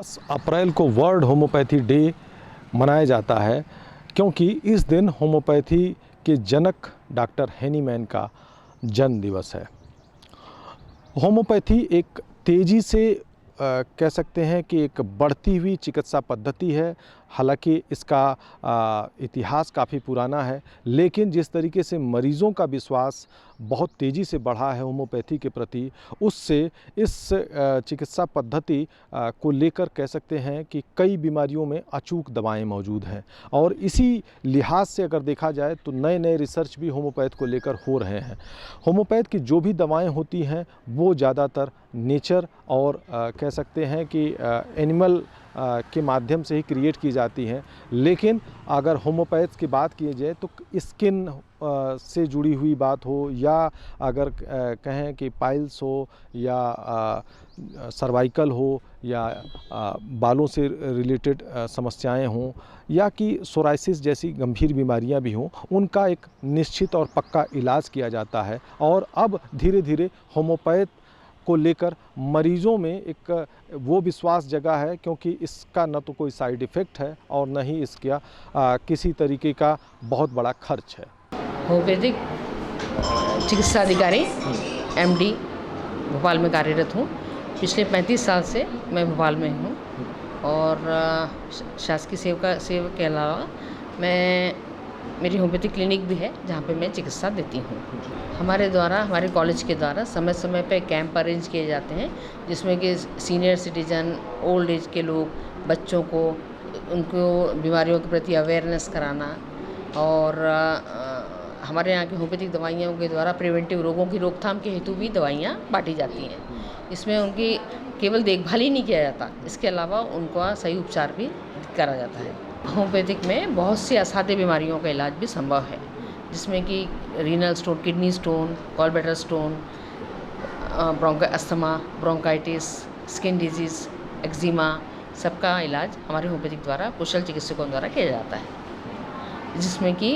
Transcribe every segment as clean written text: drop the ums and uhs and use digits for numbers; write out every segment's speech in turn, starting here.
10 अप्रैल को world homeopathy day मनाया जाता है, क्योंकि इस दिन होम्योपैथी के जनक डॉक्टर हेनीमैन का जन्म दिवस है। होम्योपैथी एक तेज़ी से कह सकते हैं कि एक बढ़ती हुई चिकित्सा पद्धति है। हालांकि इसका इतिहास काफ़ी पुराना है, लेकिन जिस तरीके से मरीज़ों का विश्वास बहुत तेज़ी से बढ़ा है होम्योपैथी के प्रति, उससे इस चिकित्सा पद्धति को लेकर कह सकते हैं कि कई बीमारियों में अचूक दवाएं मौजूद हैं। और इसी लिहाज से अगर देखा जाए तो नए नए रिसर्च भी होम्योपैथ को लेकर हो रहे हैं। होम्योपैथ की जो भी दवाएं होती हैं वो ज़्यादातर नेचर और कह सकते हैं कि एनिमल के माध्यम से ही क्रिएट की जाती हैं। लेकिन अगर होम्योपैथ की बात की जाए तो स्किन से जुड़ी हुई बात हो, या अगर कहें कि पाइल्स हो, या सर्वाइकल हो, या बालों से रिलेटेड समस्याएं हों, या कि सोराइसिस जैसी गंभीर बीमारियां भी हों, उनका एक निश्चित और पक्का इलाज किया जाता है। और अब धीरे धीरे होम्योपैथ को लेकर मरीज़ों में एक वो विश्वास जगा है, क्योंकि इसका न तो कोई साइड इफ़ेक्ट है और न ही इसका किसी तरीके का बहुत बड़ा खर्च है। होम्योपैथिक चिकित्सा अधिकारी MD भोपाल में कार्यरत हूँ। पिछले 35 साल से मैं भोपाल में हूँ और शासकीय सेवा के अलावा मेरी होम्योपैथिक क्लिनिक भी है जहाँ पे मैं चिकित्सा देती हूँ। हमारे कॉलेज के द्वारा समय समय पे कैंप अरेंज किए जाते हैं, जिसमें कि सीनियर सिटीजन, ओल्ड एज के लोग, बच्चों को उनको बीमारियों के प्रति अवेयरनेस कराना, और हमारे यहाँ की होम्योपैथिक दवाइयों के द्वारा प्रिवेंटिव रोगों की रोकथाम के हेतु भी दवाइयाँ बांटी जाती हैं। इसमें उनकी केवल देखभाल ही नहीं किया जाता, इसके अलावा उनका सही उपचार भी करा जाता है। होम्योपैथिक में बहुत सी असाध्य बीमारियों का इलाज भी संभव है, जिसमें कि renal stone, kidney stone, gallbladder stone, asthma, bronchitis, skin disease, eczema, सबका इलाज हमारे होम्योपैथिक द्वारा कुशल चिकित्सकों द्वारा किया जाता है। जिसमें कि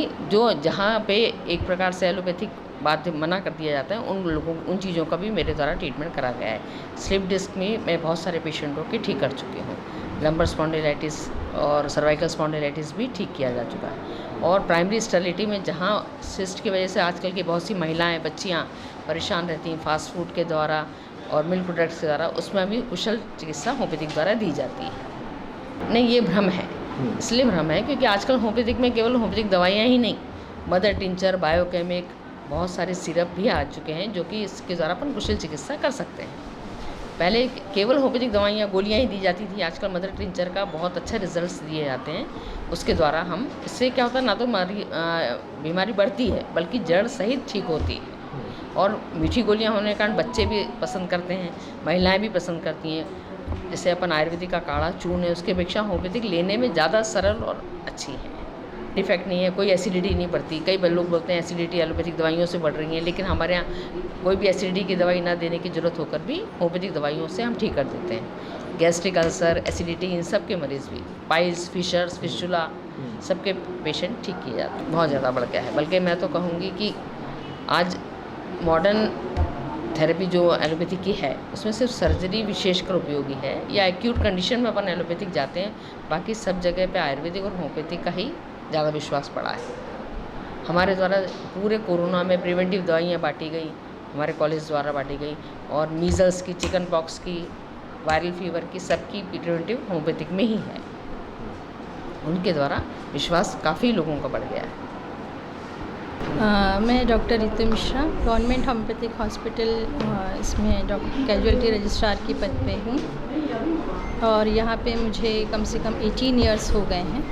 जहाँ पे एक प्रकार से एलोपैथिक बात मना कर दिया जाता है, उन चीज़ों का भी मेरे द्वारा ट्रीटमेंट करा गया है। स्लिप डिस्क में मैं बहुत सारे पेशेंटों की ठीक कर चुकी हूँ। लंबर स्पॉन्डिलाइटिस और सर्वाइकल स्पॉन्डिलाइटिस भी ठीक किया जा चुका है। और प्राइमरी स्टेरिलिटी में जहाँ सिस्ट की वजह से आजकल की बहुत सी महिलाएं, बच्चियाँ परेशान रहती हैं फास्ट फूड के द्वारा और मिल्क प्रोडक्ट्स के द्वारा, उसमें भी कुशल चिकित्सा होम्योपैथिक द्वारा दी जाती है। नहीं, ये भ्रम है। इसलिए भ्रम है क्योंकि आजकल होम्योपैथिक में केवल होम्योपैथिक दवाइयाँ ही नहीं, मदर टिंचर, बायोकेमिक, बहुत सारे सिरप भी आ चुके हैं, जो कि इसके द्वारा अपन कुशल चिकित्सा कर सकते हैं। पहले केवल होम्योपैथिक दवाइयाँ, गोलियाँ ही दी जाती थी। आजकल मदर टिंचर का बहुत अच्छा रिजल्ट्स दिए जाते हैं। उसके द्वारा हम, इससे क्या होता है, ना तो बीमारी बढ़ती है बल्कि जड़ सहित ठीक होती है। और मीठी गोलियाँ होने के कारण बच्चे भी पसंद करते हैं, महिलाएँ भी पसंद करती हैं। जैसे अपन आयुर्वेदिक का काढ़ा चूर्ण है, उसके अपेक्षा होम्योपैथिक लेने में ज़्यादा सरल और अच्छी है। डिफेक्ट नहीं है, कोई एसिडिटी नहीं बढ़ती। कई लोग बोलते हैं एसिडिटी एलोपैथिक दवाइयों से बढ़ रही है, लेकिन हमारे यहाँ कोई भी एसिडिटी की दवाई ना देने की ज़रूरत होकर भी होम्योपैथिक दवाइयों से हम ठीक कर देते हैं। गैस्ट्रिक अल्सर, एसिडिटी, इन सब के मरीज़ भी, पाइल्स, फिशर्स, फिस्टुला, सबके पेशेंट ठीक किए जाते हैं। बहुत ज़्यादा बढ़ गया है, बल्कि मैं तो कहूँगी कि आज मॉडर्न थेरेपी जो एलोपैथिक की है, उसमें सिर्फ सर्जरी विशेषकर उपयोगी है, या एक्यूट कंडीशन में अपन एलोपैथिक जाते हैं। बाकी सब जगह पे आयुर्वेदिक और होम्योपैथिक का ही ज़्यादा विश्वास पड़ा है। हमारे द्वारा पूरे कोरोना में प्रिवेंटिव दवाइयाँ बांटी गई, हमारे कॉलेज द्वारा बांटी गई, और मीज़ल्स की, चिकन पॉक्स की, वायरल फीवर की, सबकी प्रिवेंटिव होम्योपैथिक में ही है। उनके द्वारा विश्वास काफ़ी लोगों का बढ़ गया है। मैं doctor Ritu Mishra, government homeopathic hospital इसमें कैजुअलिटी रजिस्ट्रार की पद पे हूँ, और यहाँ पे मुझे कम से कम 18 इयर्स हो गए हैं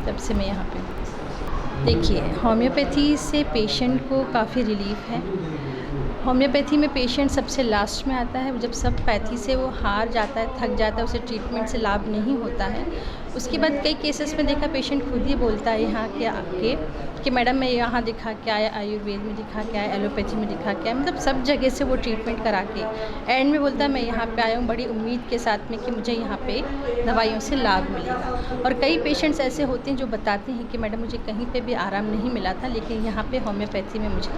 तब से मैं यहाँ पे हूँ। देखिए, होम्योपैथी से पेशेंट को काफ़ी रिलीफ है। होम्योपैथी में पेशेंट सबसे लास्ट में आता है, जब सब पैथी से वो हार जाता है, थक जाता है, उसे ट्रीटमेंट से लाभ नहीं होता है। उसके बाद कई केसेस में देखा पेशेंट खुद ही बोलता है यहाँ के आके कि मैडम मैं यहाँ दिखा के आया, आयुर्वेद में दिखा के आया, एलोपैथी में दिखा के आया, मतलब सब जगह से वो ट्रीटमेंट करा के एंड में बोलता है मैं यहाँ पे आया हूँ बड़ी उम्मीद के साथ में कि मुझे यहाँ पे दवाइयों से लाभ मिलेगा। और कई पेशेंट्स ऐसे होते हैं जो बताते हैं कि मैडम मुझे कहीं पे भी आराम नहीं मिला था, लेकिन यहाँ पे होम्योपैथी में मुझे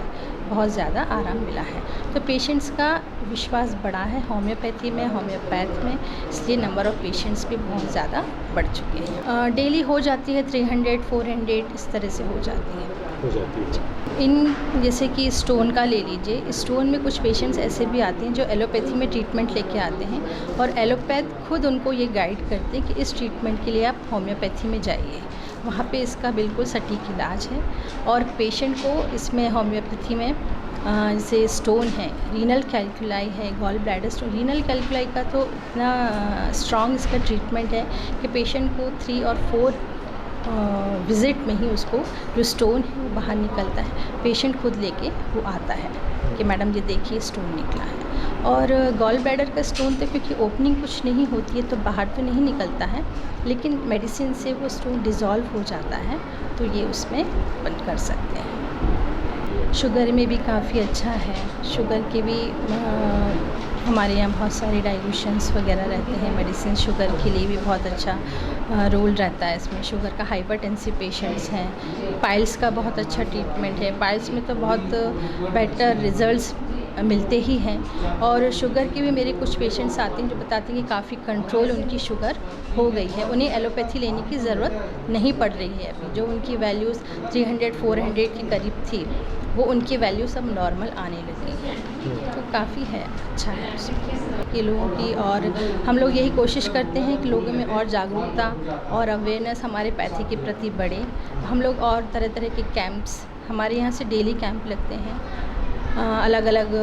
बहुत ज़्यादा आराम मिला है। तो पेशेंट्स का विश्वास बढ़ा है होम्योपैथी में, होम्योपैथ में, इसलिए नंबर ऑफ़ पेशेंट्स भी बहुत ज़्यादा बढ़ चुके हैं। डेली हो जाती है 300 400 इस तरह से हो जाती है। इन जैसे कि स्टोन का ले लीजिए, स्टोन में कुछ पेशेंट्स ऐसे भी आते हैं जो एलोपैथी में ट्रीटमेंट लेके आते हैं और एलोपैथ खुद उनको ये गाइड करते हैं कि इस ट्रीटमेंट के लिए आप होम्योपैथी में जाइए, वहाँ पे इसका बिल्कुल सटीक इलाज है। और पेशेंट को इसमें होम्योपैथी में जैसे स्टोन है, रीनल कैल्कुलाई है, gall bladder stone, renal calculi का तो इतना स्ट्रॉन्ग इसका ट्रीटमेंट है कि पेशेंट को 3 और 4 विज़िट में ही उसको जो स्टोन है वो बाहर निकलता है। पेशेंट खुद लेके वो आता है कि मैडम ये देखिए स्टोन निकला है। और गॉल ब्लैडर का स्टोन तो क्योंकि ओपनिंग कुछ नहीं होती है तो बाहर तो नहीं निकलता है, लेकिन मेडिसिन से वो स्टोन डिज़ोल्व हो जाता है, तो ये उसमें बंद कर सकते हैं। शुगर में भी काफ़ी अच्छा है, शुगर के भी हमारे यहाँ बहुत सारे डाइल्यूशंस वगैरह रहते हैं, मेडिसिन शुगर के लिए भी बहुत अच्छा रोल रहता है इसमें। शुगर का हाइपरटेंसिव पेशेंट्स हैं, पाइल्स का बहुत अच्छा ट्रीटमेंट है, पाइल्स में तो बहुत बेटर रिजल्ट्स मिलते ही हैं। और शुगर के भी मेरे कुछ पेशेंट्स आते हैं जो बताते हैं कि काफ़ी कंट्रोल उनकी शुगर हो गई है, उन्हें एलोपैथी लेने की ज़रूरत नहीं पड़ रही है। अभी जो उनकी वैल्यूज़ 300 400 के करीब थी वो उनकी वैल्यू सब नॉर्मल आने लगी है, तो काफ़ी है, अच्छा है उसमें कि लोगों की। और हम लोग यही कोशिश करते हैं कि लोगों में और जागरूकता और अवेयरनेस हमारे पैथी के प्रति बढ़े। हम लोग और तरह तरह के कैंप्स, हमारे यहाँ से डेली कैंप लगते हैं, अलग अलग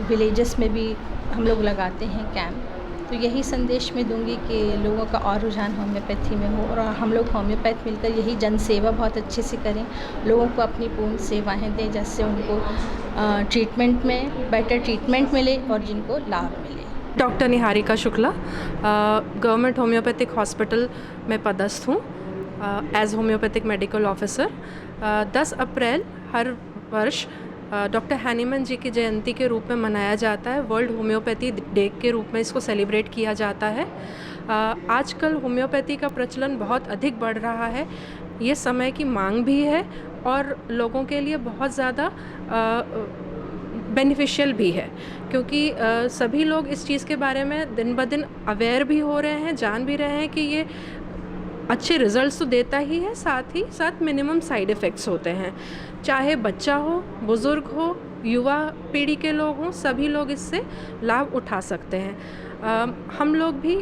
विलेजेस में भी हम लोग लगाते हैं कैंप। तो यही संदेश मैं दूंगी कि लोगों का और रुझान होम्योपैथी में हो और हम लोग होम्योपैथ मिलकर यही जन सेवा बहुत अच्छे से करें, लोगों को अपनी पूर्ण सेवाएं दें जिससे उनको ट्रीटमेंट में बेटर ट्रीटमेंट मिले और जिनको लाभ मिले। Doctor Niharika Shukla, government homeopathic hospital में पदस्थ हूँ एज होम्योपैथिक मेडिकल ऑफिसर। 10 अप्रैल हर वर्ष डॉक्टर हैनीमैन जी की जयंती के रूप में मनाया जाता है, वर्ल्ड होम्योपैथी डे के रूप में इसको सेलिब्रेट किया जाता है। आजकल होम्योपैथी का प्रचलन बहुत अधिक बढ़ रहा है, ये समय की मांग भी है और लोगों के लिए बहुत ज़्यादा बेनिफिशियल भी है, क्योंकि सभी लोग इस चीज़ के बारे में दिन ब दिन अवेयर भी हो रहे हैं, जान भी रहे हैं कि ये अच्छे रिजल्ट्स तो देता ही है, साथ ही साथ मिनिमम साइड इफ़ेक्ट्स होते हैं। चाहे बच्चा हो, बुज़ुर्ग हो, युवा पीढ़ी के लोग हों, सभी लोग इससे लाभ उठा सकते हैं। हम लोग भी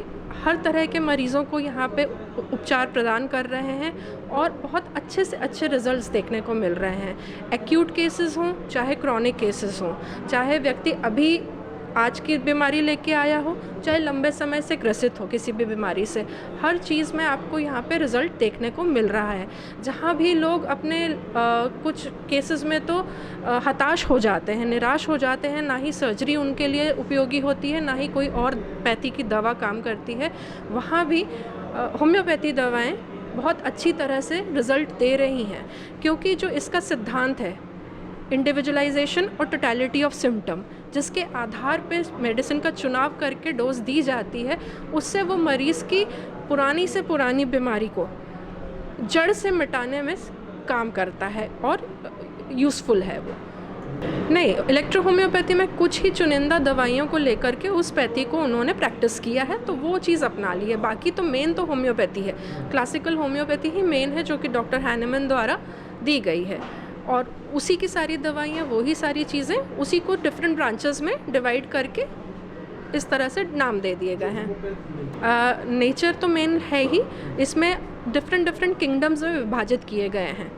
हर तरह के मरीज़ों को यहाँ पे उपचार प्रदान कर रहे हैं और बहुत अच्छे से अच्छे रिजल्ट्स देखने को मिल रहे हैं। एक्यूट केसेस हों चाहे क्रॉनिक केसेस हों, चाहे व्यक्ति अभी आज की बीमारी लेके आया हो चाहे लंबे समय से ग्रसित हो किसी भी बीमारी से, हर चीज़ में आपको यहाँ पे रिज़ल्ट देखने को मिल रहा है। जहाँ भी लोग अपने कुछ केसेस में तो हताश हो जाते हैं, निराश हो जाते हैं, ना ही सर्जरी उनके लिए उपयोगी होती है, ना ही कोई और पैथी की दवा काम करती है, वहाँ भी होम्योपैथी दवाएँ बहुत अच्छी तरह से रिज़ल्ट दे रही हैं, क्योंकि जो इसका सिद्धांत है इंडिविजुअलाइजेशन और टोटलिटी ऑफ सिम्टम, जिसके आधार पे मेडिसिन का चुनाव करके डोज दी जाती है, उससे वो मरीज़ की पुरानी से पुरानी बीमारी को जड़ से मिटाने में काम करता है और यूज़फुल है वो। नहीं, इलेक्ट्रो होम्योपैथी में कुछ ही चुनिंदा दवाइयों को लेकर के उस पैथी को उन्होंने प्रैक्टिस किया है, तो वो चीज़ अपना ली है। बाकी तो मेन तो होम्योपैथी है, क्लासिकल होम्योपैथी ही मेन है, जो कि डॉक्टर हैनीमैन द्वारा दी गई है, और उसी की सारी दवाइयाँ, वही सारी चीज़ें, उसी को डिफरेंट ब्रांचेस में डिवाइड करके इस तरह से नाम दे दिए गए हैं। नेचर तो मेन है ही, इसमें डिफरेंट किंगडम्स में विभाजित किए गए हैं।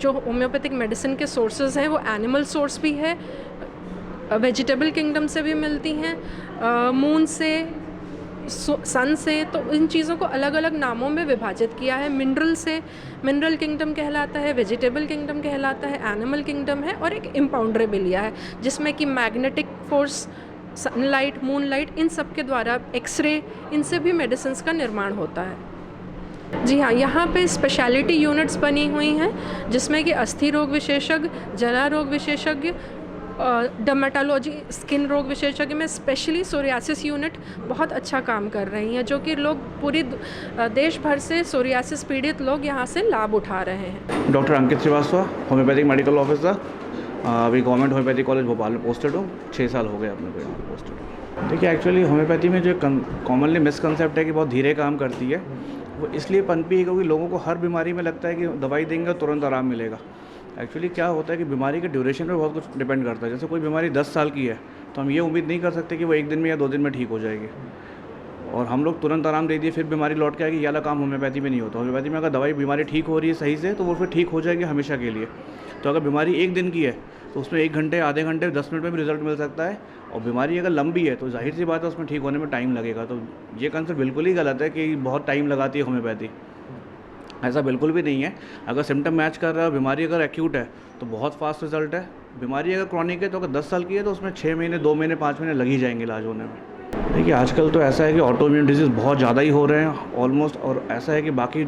जो होम्योपैथिक मेडिसिन के सोर्सेज हैं वो एनिमल सोर्स भी है, वेजिटेबल किंगडम से भी मिलती हैं, मून से, सन से, तो इन चीज़ों को अलग अलग नामों में विभाजित किया है। मिनरल से, मिनरल किंगडम कहलाता है, वेजिटेबल किंगडम कहलाता है, एनिमल किंगडम है, और एक इम्पाउंडरेबिलिया है जिसमें कि मैग्नेटिक फोर्स, सनलाइट, मूनलाइट, इन सब के द्वारा, एक्सरे, इनसे भी मेडिसिन का निर्माण होता है। जी हाँ, यहाँ पे स्पेशलिटी यूनिट्स बनी हुई हैं जिसमें कि अस्थि रोग विशेषज्ञ, जरा रोग विशेषज्ञ, डर्मेटोलॉजी, स्किन रोग विशेषज्ञ में स्पेशली सोरियासिस यूनिट बहुत अच्छा काम कर रही हैं, जो कि लोग पूरी देश भर से सोरियासिस पीड़ित लोग यहाँ से लाभ उठा रहे हैं। डॉक्टर अंकित श्रीवास्तव, होम्योपैथिक मेडिकल ऑफिसर, अभी गवर्नमेंट होम्योपैथिक कॉलेज भोपाल में पोस्टेड हूँ, 6 साल हो गए अपने को यहाँ पोस्टेड हूँ। देखिए एक्चुअली होम्योपैथी में जो कॉमनली मिसकंसेप्ट है कि बहुत धीरे काम करती है, वो इसलिए पनपी है क्योंकि लोगों को हर बीमारी में लगता है कि दवाई देंगे और तुरंत आराम मिलेगा। एक्चुअली क्या होता है कि बीमारी के ड्यूरेशन पे बहुत कुछ डिपेंड करता है। जैसे कोई बीमारी 10 साल की है तो हम ये उम्मीद नहीं कर सकते कि वो 1 दिन में या 2 दिन में ठीक हो जाएगी, और हम लोग तुरंत आराम दे दिए फिर बीमारी लौट के आएगी, ये वाला काम होम्योपैथी में नहीं होता। होम्योपैथी में अगर दवाई बीमारी ठीक हो रही है सही से तो वो फिर ठीक हो जाएगी हमेशा के लिए। तो अगर बीमारी 1 दिन की है तो उसमें 1 घंटे, आधे घंटे, 10 मिनट में भी रिजल्ट मिल सकता है, और बीमारी अगर लंबी है तो जाहिर सी बात है उसमें ठीक होने में टाइम लगेगा। तो ये कंसेप्ट बिल्कुल ही गलत है कि बहुत टाइम लगाती है होम्योपैथी, ऐसा बिल्कुल भी नहीं है। अगर सिम्टम मैच कर रहा है, बीमारी अगर एक्यूट है तो बहुत फास्ट रिजल्ट है। बीमारी अगर क्रॉनिक है तो अगर 10 साल की है तो उसमें 6 महीने, 2 महीने, 5 महीने लग ही जाएंगे इलाज होने में। देखिए आजकल तो ऐसा है कि ऑटो इम्यून डिजीज़ बहुत ज़्यादा ही हो रहे हैं ऑलमोस्ट, और ऐसा है कि बाकी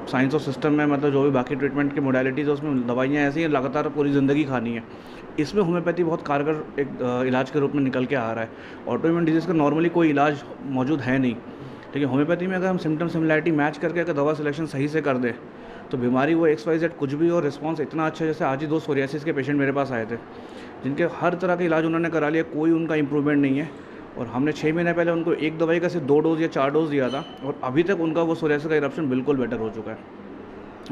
साइंस और सिस्टम में मतलब जो भी बाकी ट्रीटमेंट की मोडालिटीज़ है उसमें दवाइयाँ ऐसी हैं लगातार पूरी ज़िंदगी खानी है। इसमें होम्योपैथी बहुत कारगर एक इलाज के रूप में निकल के आ रहा है। ऑटो इम्यून डिजीज़ का नॉर्मली कोई इलाज मौजूद है नहीं, लेकिन होम्योपैथी में अगर हम सिम्टम सिमिलैरिटी मैच करके अगर दवा सिलेक्शन सही से कर दें तो बीमारी वो XYZ कुछ भी, और रिस्पांस इतना अच्छा। जैसे आज ही 2 सोरियासिस के पेशेंट मेरे पास आए थे जिनके हर तरह का इलाज उन्होंने करा लिया, कोई उनका इंप्रूवमेंट नहीं है, और हमने 6 महीने पहले उनको एक दवाई का सिर्फ 2 डोज या 4 डोज दिया था, और अभी तक उनका वो सोरियासिस का इरप्शन बिल्कुल बेटर हो चुका है।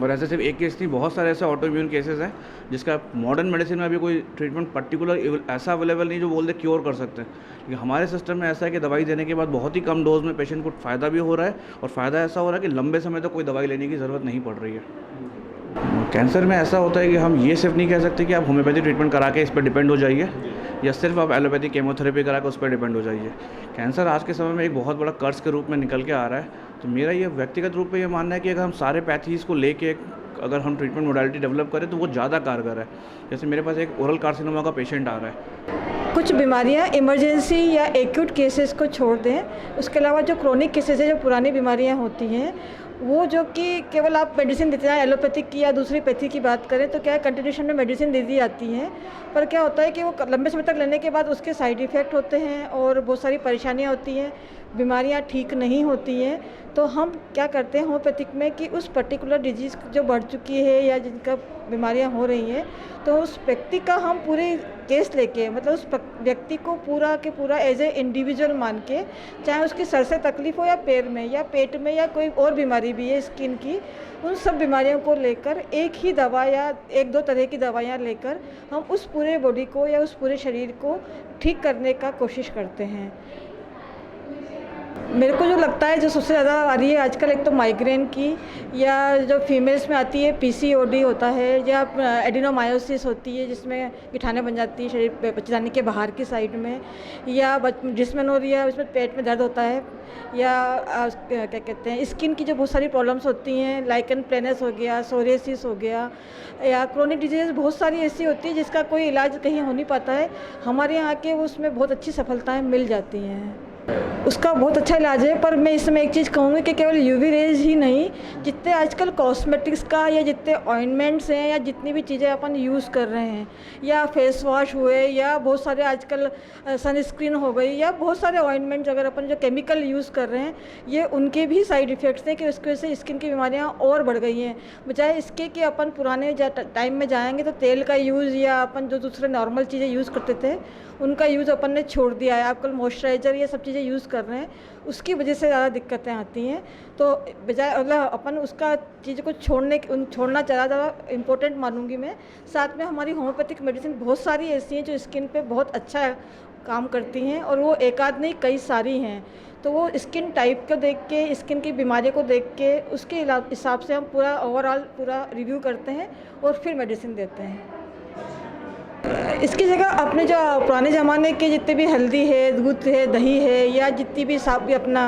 और ऐसे सिर्फ एक केस नहीं, बहुत सारे ऐसे ऑटो इम्यून केसेस हैं जिसका मॉडर्न मेडिसिन में अभी कोई ट्रीटमेंट पर्टिकुलर ऐसा अवेलेबल नहीं जो बोल दे क्योर कर सकते हैं। लेकिन हमारे सिस्टम में ऐसा है कि दवाई देने के बाद बहुत ही कम डोज में पेशेंट को फ़ायदा भी हो रहा है, और फ़ायदा ऐसा हो रहा है कि लंबे समय तक कोई दवाई लेने की ज़रूरत नहीं पड़ रही है। कैंसर में ऐसा होता है कि हम ये सिर्फ नहीं कह सकते कि आप होम्योपैथी ट्रीटमेंट करा के इस पर डिपेंड हो जाइए, या सिर्फ आप एलोपैथी केमोथेरेपी करा के उस पर डिपेंड हो जाइए। कैंसर आज के समय में एक बहुत बड़ा कर्ज के रूप में निकल के आ रहा है। तो मेरा ये व्यक्तिगत रूप में ये मानना है कि अगर हम सारे पैथीज़ को लेके अगर हम ट्रीटमेंट मोडालिटी डेवलप करें तो वो ज़्यादा कारगर है। जैसे मेरे पास एक ओरल कार्सिनोमा का पेशेंट आ रहा है। कुछ बीमारियां इमरजेंसी या एक्यूट केसेस को छोड़ दें, उसके अलावा जो क्रोनिक केसेस है, जो पुरानी बीमारियां होती हैं, वो जो कि केवल आप मेडिसिन देते हैं, एलोपैथिक की या दूसरी पैथी की बात करें तो क्या है कंटिन्यूशन में मेडिसिन दे दी जाती हैं, पर क्या होता है कि वो लंबे समय तक लेने के बाद उसके साइड इफ़ेक्ट होते हैं और बहुत सारी परेशानियां होती हैं, बीमारियां ठीक नहीं होती हैं। तो हम क्या करते हैं होम्योपैथिक में कि उस पर्टिकुलर डिजीज़ जो बढ़ चुकी है या जिनका बीमारियां हो रही हैं, तो उस व्यक्ति का हम पूरे केस लेके, मतलब उस व्यक्ति को पूरा के पूरा एज ए इंडिविजुअल मान के, चाहे उसकी सर से तकलीफ़ हो या पैर में या पेट में या कोई और बीमारी भी है स्किन की, उन सब बीमारियों को लेकर एक ही दवा या 1-2 तरह की दवाइयाँ लेकर हम उस पूरे बॉडी को या उस पूरे शरीर को ठीक करने का कोशिश करते हैं। मेरे को जो लगता है जो सबसे ज़्यादा आ रही है आजकल, एक तो माइग्रेन की, या जो फीमेल्स में आती है PCOD होता है, या एडिनोमायोसिस होती है जिसमें गिठाने बन जाती है शरीर बच्चेदानी के बाहर की साइड में, या डिस्मेनोरिया, उसमें पेट में दर्द होता है, या क्या कहते हैं स्किन की जो बहुत सारी प्रॉब्लम्स होती हैं, लाइकन प्लेनस हो गया, सोरियासिस हो गया, या क्रोनिक डिजीज़ बहुत सारी ऐसी होती है जिसका कोई इलाज कहीं हो नहीं पाता है। हमारे यहाँ के उसमें बहुत अच्छी सफलताएँ मिल जाती हैं, उसका बहुत अच्छा इलाज है। पर मैं इसमें एक चीज़ कहूँगी कि केवल UV रेज ही नहीं, जितने आजकल कॉस्मेटिक्स का या जितने ऑइंटमेंट्स हैं या जितनी भी चीज़ें अपन यूज़ कर रहे हैं, या फेस वॉश हुए, या बहुत सारे आजकल सनस्क्रीन हो गई, या बहुत सारे ऑइंटमेंट्स अगर अपन जो केमिकल यूज़ कर रहे हैं, ये उनके भी साइड इफ़ेक्ट्स हैं कि उसकी वजह से स्किन की बीमारियाँ और बढ़ गई हैं। बजाय इसके कि अपन पुराने टाइम में जाएंगे तो तेल का यूज़ या अपन जो दूसरे नॉर्मल चीज़ें यूज़ करते थे उनका यूज़ अपन ने छोड़ दिया है। आजकल मॉइस्चराइज़र ये सब चीज़ें यूज़ कर रहे हैं, उसकी वजह से ज़्यादा दिक्कतें आती हैं। तो बजाय मतलब अपन उसका चीज़ को छोड़ना ज़्यादा इम्पोर्टेंट मानूंगी मैं। साथ में हमारी होम्योपैथिक मेडिसिन बहुत सारी ऐसी हैं जो स्किन पे बहुत अच्छा काम करती हैं, और वो एक आध नहीं कई सारी हैं। तो वो स्किन टाइप को देख के, स्किन की बीमारी को देख के, उसके हिसाब से हम पूरा ओवरऑल पूरा रिव्यू करते हैं और फिर मेडिसिन देते हैं। इसकी जगह अपने जो पुराने ज़माने के जितने भी हल्दी है, दूध है, दही है, या जितनी भी साफ अपना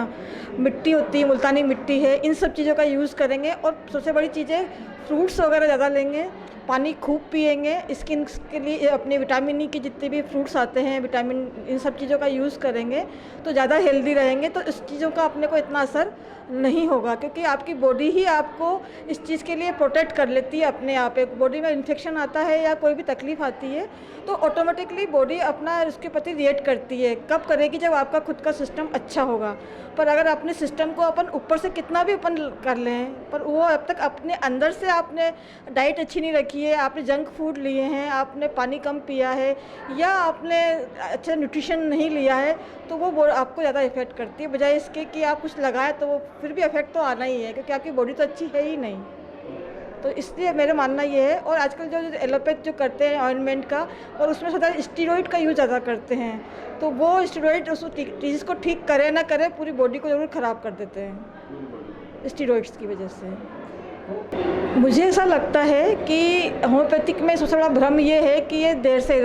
मिट्टी होती है, मुल्तानी मिट्टी है, इन सब चीज़ों का यूज़ करेंगे। और सबसे बड़ी चीज़ है फ्रूट्स वगैरह ज़्यादा लेंगे, पानी खूब पिएंगे, स्किन के लिए अपने विटामिन ई के जितने भी फ्रूट्स आते हैं, विटामिन, इन सब चीज़ों का यूज़ करेंगे तो ज़्यादा हेल्दी रहेंगे। तो इस चीज़ों का अपने को इतना असर नहीं होगा, क्योंकि आपकी बॉडी ही आपको इस चीज़ के लिए प्रोटेक्ट कर लेती है अपने आप। एक बॉडी में इन्फेक्शन आता है या कोई भी तकलीफ़ आती है तो ऑटोमेटिकली बॉडी अपना उसके प्रति रिएक्ट करती है। कब करेगी? जब आपका खुद का सिस्टम अच्छा होगा। पर अगर अपने सिस्टम को अपन ऊपर से कितना भी अपन कर लें, पर वो अब तक अपने अंदर से आपने डाइट अच्छी नहीं रखी है, आपने जंक फूड लिए हैं, आपने पानी कम पिया है या आपने अच्छा न्यूट्रिशन नहीं लिया है, तो वो आपको ज़्यादा इफेक्ट करती है, बजाय इसके कि आप कुछ लगाएं तो वो फिर भी इफेक्ट तो आना ही है, क्योंकि आपकी बॉडी तो अच्छी है ही नहीं। तो इसलिए मेरा मानना ये है। और आजकल जो एलोपैथ जो करते हैं ऑइंटमेंट का, और उसमें ज़्यादा स्टीरॉइड का यूज़ ज़्यादा करते हैं, तो वो स्टीरॉइड उस चीज़ को ठीक करे ना करे, पूरी बॉडी को ज़रूर ख़राब कर देते हैं स्टीरॉइड्स की वजह से। मुझे ऐसा लगता है कि होम्योपैथिक में सबसे बड़ा भ्रम ये है कि ये देर से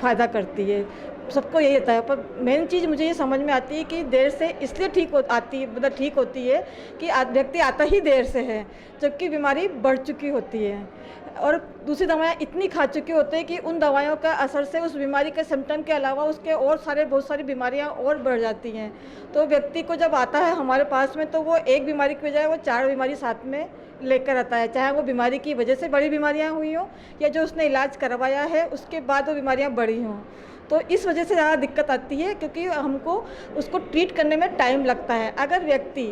फ़ायदा करती है, सबको यही होता है। पर मेन चीज़ मुझे ये समझ में आती है कि देर से इसलिए मतलब ठीक होती है कि व्यक्ति आता ही देर से है, जबकि बीमारी बढ़ चुकी होती है और दूसरी दवाएं इतनी खा चुके होते हैं कि उन दवाइयों का असर से उस बीमारी के सिम्टम के अलावा उसके और बहुत सारी बीमारियां और बढ़ जाती हैं। तो व्यक्ति को जब आता है हमारे पास में, तो वो एक बीमारी की बजाय वो 4 बीमारी साथ में लेकर आता है, चाहे वो बीमारी की वजह से बड़ी बीमारियां हुई हों या जो उसने इलाज करवाया है उसके बाद वो बीमारियां बढ़ी हों। तो इस वजह से ज़्यादा दिक्कत आती है, क्योंकि हमको उसको ट्रीट करने में टाइम लगता है। अगर व्यक्ति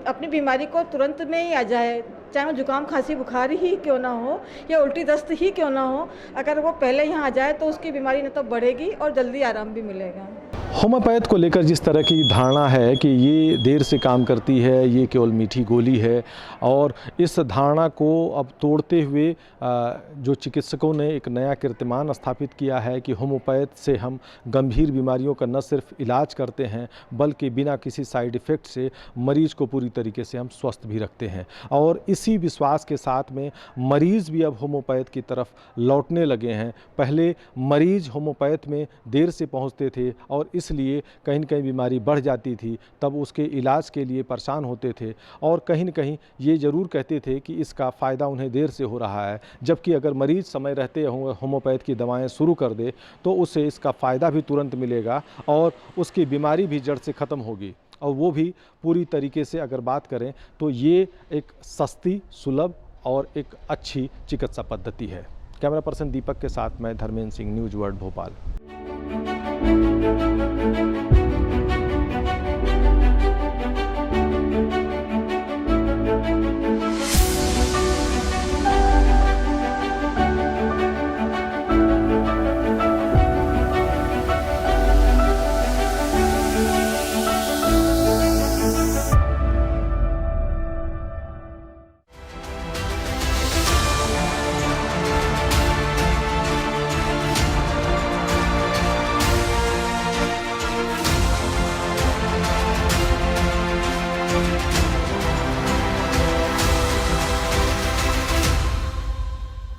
अपनी बीमारी को तुरंत में ही आ जाए, चाहे वो जुकाम खांसी बुखार ही क्यों ना हो या उल्टी दस्त ही क्यों ना हो, अगर वो पहले यहाँ आ जाए तो उसकी बीमारी न तो बढ़ेगी और जल्दी आराम भी मिलेगा। होम्योपैथ को लेकर जिस तरह की धारणा है कि ये देर से काम करती है, ये केवल मीठी गोली है, और इस धारणा को अब तोड़ते हुए जो चिकित्सकों ने एक नया कीर्तिमान स्थापित किया है कि होम्योपैथ से हम गंभीर बीमारियों का न सिर्फ इलाज करते हैं बल्कि बिना किसी साइड इफ़ेक्ट से मरीज को पूरी तरीके से हम स्वस्थ भी रखते हैं। और इसी विश्वास के साथ में मरीज़ भी अब होम्योपैथ की तरफ लौटने लगे हैं। पहले मरीज़ होम्योपैथ में देर से पहुँचते थे और इसलिए कहीं न कहीं बीमारी बढ़ जाती थी, तब उसके इलाज के लिए परेशान होते थे और कहीं न कहीं ये ज़रूर कहते थे कि इसका फ़ायदा उन्हें देर से हो रहा है। जबकि अगर मरीज़ समय रहते होम्योपैथ की दवाएं शुरू कर दे तो उसे इसका फ़ायदा भी तुरंत मिलेगा और उसकी बीमारी भी जड़ से ख़त्म होगी। और वो भी पूरी तरीके से अगर बात करें तो ये एक सस्ती, सुलभ और एक अच्छी चिकित्सा पद्धति है। कैमरा पर्सन दीपक के साथ मैं धर्मेंद्र सिंह, न्यूज़ वर्ल्ड भोपाल।